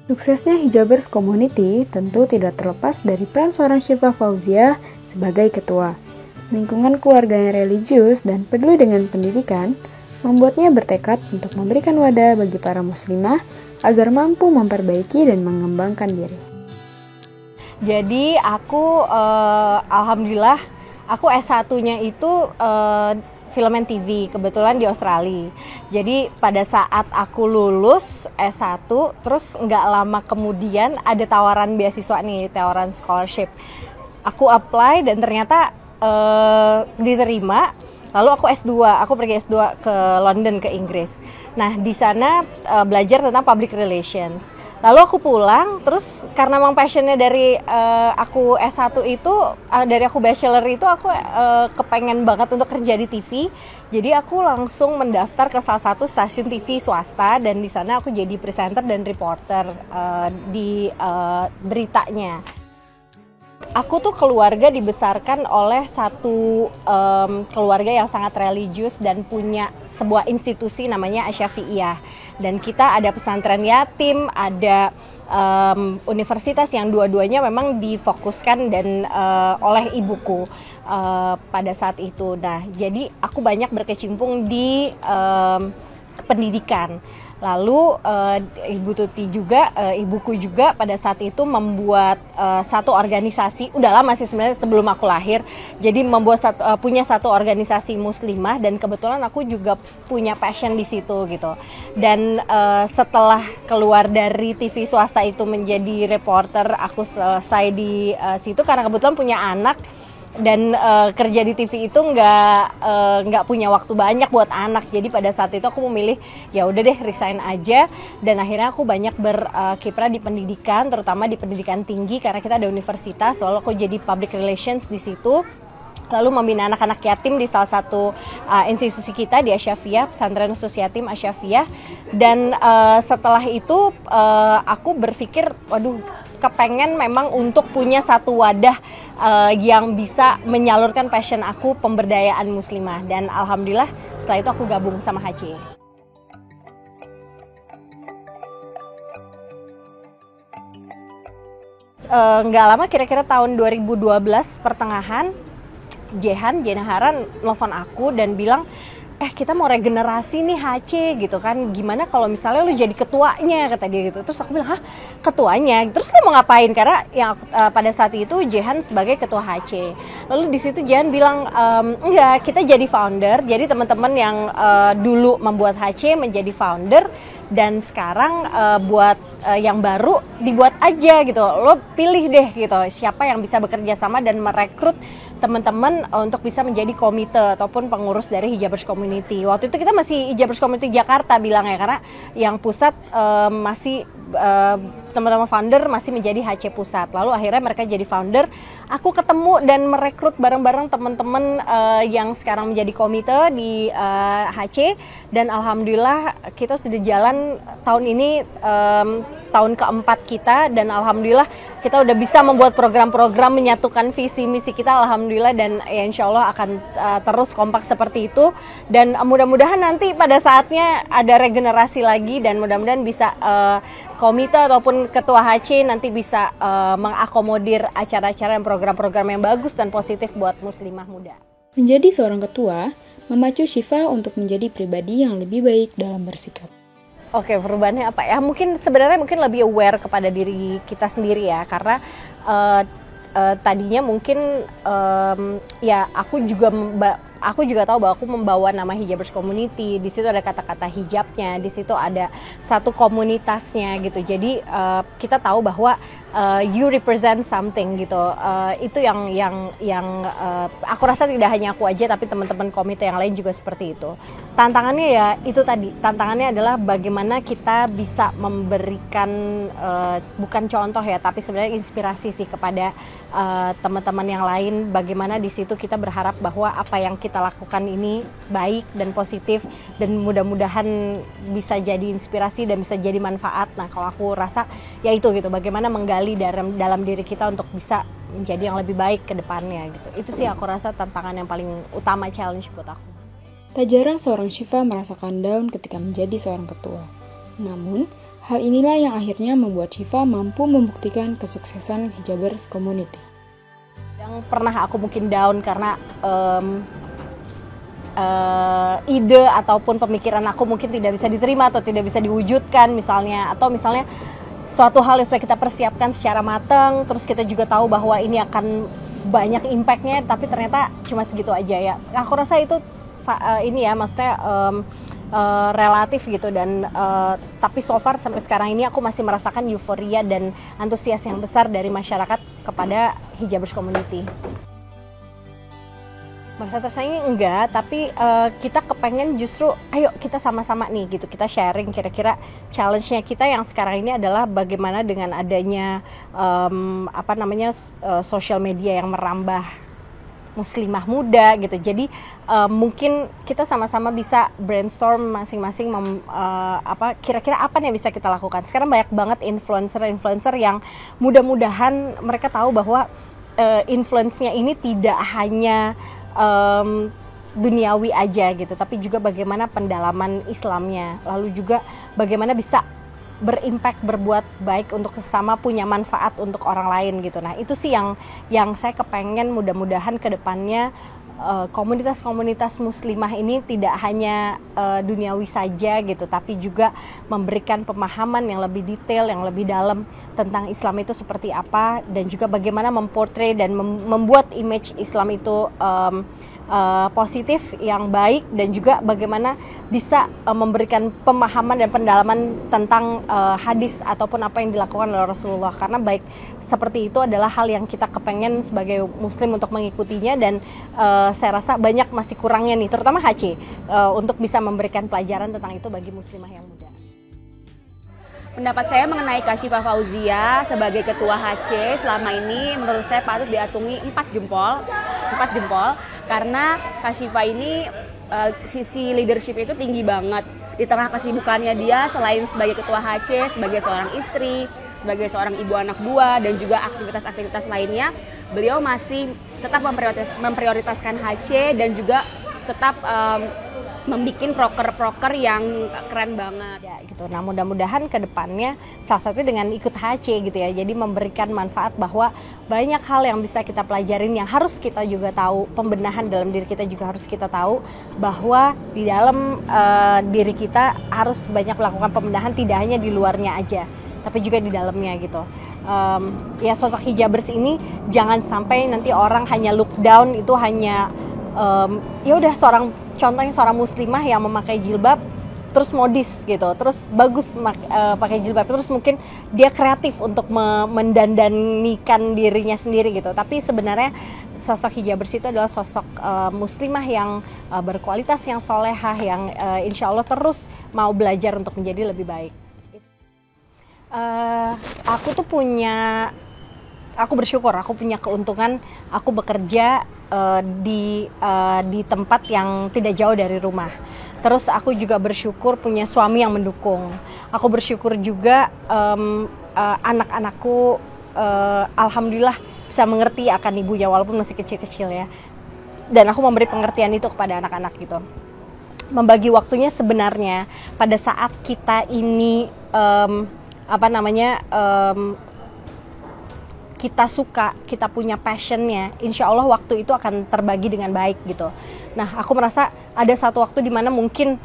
Suksesnya Hijabers Community tentu tidak terlepas dari peran seorang Syifa Fauziah sebagai ketua. Lingkungan keluarga yang religius dan peduli dengan pendidikan membuatnya bertekad untuk memberikan wadah bagi para muslimah agar mampu memperbaiki dan mengembangkan diri. Jadi aku alhamdulillah aku S1-nya itu film and TV, kebetulan di Australia. Jadi pada saat aku lulus S1, terus nggak lama kemudian ada tawaran beasiswa nih, tawaran scholarship. Aku apply dan ternyata diterima. Lalu aku S2, aku pergi S2 ke London, ke Inggris. Nah di sana belajar tentang public relations. Lalu aku pulang, terus karena memang passionnya dari aku S1 itu, dari aku bachelor itu aku kepengen banget untuk kerja di TV. Jadi aku langsung mendaftar ke salah satu stasiun TV swasta dan di sana aku jadi presenter dan reporter di beritanya. Aku tuh keluarga dibesarkan oleh satu keluarga yang sangat religius dan punya sebuah institusi namanya Asy-Syafi'iyah. Dan kita ada pesantren yatim, ada universitas yang dua-duanya memang difokuskan dan oleh ibuku pada saat itu. Nah, jadi aku banyak berkecimpung di pendidikan. Lalu Ibu Tuti juga, ibuku juga pada saat itu membuat satu organisasi, udah lama sih sebenarnya sebelum aku lahir. Jadi punya satu organisasi muslimah dan kebetulan aku juga punya passion di situ gitu. Dan setelah keluar dari TV swasta itu menjadi reporter, aku selesai di situ karena kebetulan punya anak. Dan kerja di TV itu nggak punya waktu banyak buat anak, jadi pada saat itu aku memilih ya udah deh resign aja dan akhirnya aku banyak berkiprah di pendidikan, terutama di pendidikan tinggi karena kita ada universitas, lalu aku jadi public relations di situ. Lalu membina anak-anak yatim di salah satu institusi kita di Asy-Syafi'iyah, pesantren khusus yatim Asy-Syafi'iyah. Dan setelah itu aku berpikir, waduh, kepengen memang untuk punya satu wadah yang bisa menyalurkan passion aku pemberdayaan muslimah. Dan alhamdulillah setelah itu aku gabung sama HC. Nggak lama, kira-kira tahun 2012 pertengahan, Jehan Haran nelfon aku dan bilang, kita mau regenerasi nih HC gitu kan, gimana kalau misalnya lu jadi ketuanya, kata dia gitu. Terus aku bilang, hah, ketuanya? Terus lu mau ngapain? Karena yang pada saat itu Jehan sebagai ketua HC. Lalu di situ Jehan bilang, enggak, kita jadi founder. Jadi teman-teman yang dulu membuat HC menjadi founder, dan sekarang buat yang baru dibuat aja gitu. Lo pilih deh gitu siapa yang bisa bekerja sama dan merekrut teman-teman untuk bisa menjadi komite ataupun pengurus dari Hijabers Community. Waktu itu kita masih Hijabers Community Jakarta bilang ya, karena yang pusat masih teman-teman founder masih menjadi HC pusat. Lalu akhirnya mereka jadi founder, aku ketemu dan merekrut bareng-bareng teman-teman yang sekarang menjadi komite di HC, dan alhamdulillah kita sudah jalan tahun ini tahun keempat kita, dan alhamdulillah kita udah bisa membuat program-program menyatukan visi misi kita, alhamdulillah, dan ya insya Allah akan terus kompak seperti itu. Dan mudah-mudahan nanti pada saatnya ada regenerasi lagi dan mudah-mudahan bisa komite ataupun ketua HC nanti bisa mengakomodir acara-acara dan program-program yang bagus dan positif buat muslimah muda. Menjadi seorang ketua memacu Syifa untuk menjadi pribadi yang lebih baik dalam bersikap. Oke, perubahannya apa ya? Sebenarnya mungkin lebih aware kepada diri kita sendiri ya, karena tadinya mungkin ya aku juga tahu bahwa aku membawa nama Hijabers Community. Di situ ada kata-kata hijabnya, di situ ada satu komunitasnya gitu. Jadi kita tahu bahwa you represent something gitu. Itu yang aku rasa tidak hanya aku aja, tapi teman-teman komite yang lain juga seperti itu. Tantangannya ya itu tadi. Tantangannya adalah bagaimana kita bisa memberikan bukan contoh ya, tapi sebenarnya inspirasi sih kepada teman-teman yang lain. Bagaimana di situ kita berharap bahwa apa yang kita lakukan ini baik dan positif dan mudah-mudahan bisa jadi inspirasi dan bisa jadi manfaat. Nah, kalau aku rasa ya itu gitu, bagaimana menggali dalam diri kita untuk bisa menjadi yang lebih baik ke depannya gitu. Itu sih aku rasa tantangan yang paling utama, challenge buat aku. Tak jarang seorang Syifa merasakan down ketika menjadi seorang ketua. Namun, Hal inilah yang akhirnya membuat Syifa mampu membuktikan kesuksesan Hijabers Community. Yang pernah aku mungkin down karena ide ataupun pemikiran aku mungkin tidak bisa diterima atau tidak bisa diwujudkan misalnya, atau misalnya suatu hal yang sudah kita persiapkan secara matang, terus kita juga tahu bahwa ini akan banyak impactnya, tapi ternyata cuma segitu aja ya. Aku rasa itu ini ya, maksudnya relatif gitu, dan tapi so far sampai sekarang ini aku masih merasakan euforia dan antusias yang besar dari masyarakat kepada Hijabers Community. Merasa tersaingi enggak, tapi kita kepengen justru ayo kita sama-sama nih gitu, kita sharing kira-kira challenge-nya kita yang sekarang ini adalah bagaimana dengan adanya social media yang merambah muslimah muda gitu. Jadi mungkin kita sama-sama bisa brainstorm masing-masing kira-kira apa nih yang bisa kita lakukan. Sekarang banyak banget influencer yang mudah-mudahan mereka tahu bahwa influence-nya ini tidak hanya duniawi aja gitu, tapi juga bagaimana pendalaman Islamnya, lalu juga bagaimana bisa berimpact, berbuat baik untuk sesama, punya manfaat untuk orang lain gitu. Nah itu sih yang saya kepengen mudah-mudahan ke depannya komunitas-komunitas muslimah ini tidak hanya duniawi saja gitu, tapi juga memberikan pemahaman yang lebih detail, yang lebih dalam tentang Islam itu seperti apa, dan juga bagaimana memportray dan membuat image Islam itu positif, yang baik, dan juga bagaimana bisa memberikan pemahaman dan pendalaman tentang hadis ataupun apa yang dilakukan oleh Rasulullah, karena baik seperti itu adalah hal yang kita kepengen sebagai muslim untuk mengikutinya, dan saya rasa banyak masih kurangnya nih, terutama HC untuk bisa memberikan pelajaran tentang itu bagi muslimah yang muda. Pendapat saya mengenai Kak Syifa Fauzia sebagai ketua HC selama ini menurut saya patut diatungi 4 jempol karena Kak Syifa ini sisi leadership itu tinggi banget. Di tengah kesibukannya dia, selain sebagai ketua HC, sebagai seorang istri, sebagai seorang ibu anak 2, dan juga aktivitas-aktivitas lainnya, beliau masih tetap memprioritaskan HC dan juga tetap membikin proker-proker yang keren banget ya gitu. Nah mudah-mudahan ke depannya salah satunya dengan ikut HC gitu ya, jadi memberikan manfaat bahwa banyak hal yang bisa kita pelajarin, yang harus kita juga tahu, pembenahan dalam diri kita juga harus kita tahu, bahwa di dalam diri kita harus banyak melakukan pembenahan, tidak hanya di luarnya aja tapi juga di dalamnya gitu. Ya sosok hijabers ini jangan sampai nanti orang hanya look down, itu hanya ya udah contohnya seorang muslimah yang memakai jilbab terus modis gitu, terus bagus pakai jilbab, terus mungkin dia kreatif untuk mendandanikan dirinya sendiri gitu, tapi sebenarnya sosok hijabers itu adalah sosok muslimah yang berkualitas, yang solehah, yang insya Allah terus mau belajar untuk menjadi lebih baik. Aku bersyukur aku punya keuntungan, aku bekerja di tempat yang tidak jauh dari rumah. Terus aku juga bersyukur punya suami yang mendukung. Aku bersyukur juga anak-anakku alhamdulillah bisa mengerti akan ibunya walaupun masih kecil-kecil ya. Dan aku memberi pengertian itu kepada anak-anak gitu. Membagi waktunya sebenarnya pada saat kita ini kita suka, kita punya passionnya, insya Allah waktu itu akan terbagi dengan baik gitu. Nah aku merasa ada satu waktu di mana mungkin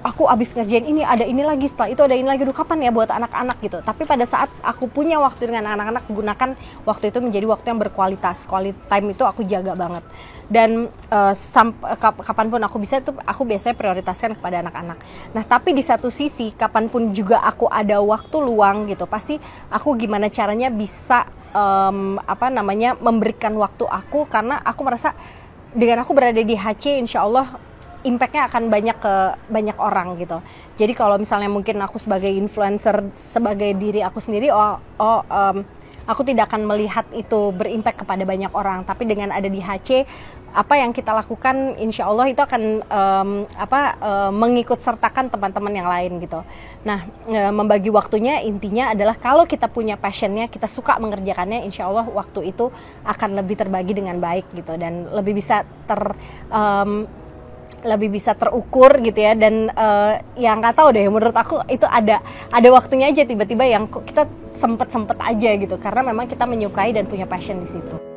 aku abis ngerjain ini, ada ini lagi, setelah itu ada ini lagi, aduh kapan ya buat anak-anak gitu. Tapi pada saat aku punya waktu dengan anak-anak, gunakan waktu itu menjadi waktu yang berkualitas. Quality time itu aku jaga banget. Dan kapanpun aku bisa, itu aku biasanya prioritaskan kepada anak-anak. Nah tapi di satu sisi, kapanpun juga aku ada waktu luang gitu, pasti aku gimana caranya bisa memberikan waktu aku, karena aku merasa dengan aku berada di HC, insya Allah impact-nya akan banyak ke banyak orang gitu. Jadi kalau misalnya mungkin aku sebagai influencer, sebagai diri aku sendiri, aku tidak akan melihat itu berimpact kepada banyak orang. Tapi dengan ada di HC, apa yang kita lakukan insya Allah itu akan mengikut sertakan teman-teman yang lain gitu. Nah membagi waktunya intinya adalah kalau kita punya passionnya, kita suka mengerjakannya, insya Allah waktu itu akan lebih terbagi dengan baik gitu, dan lebih bisa lebih bisa terukur gitu ya. Dan yang nggak tahu deh, menurut aku itu ada waktunya aja tiba-tiba yang kok kita sempet aja gitu, karena memang kita menyukai dan punya passion di situ.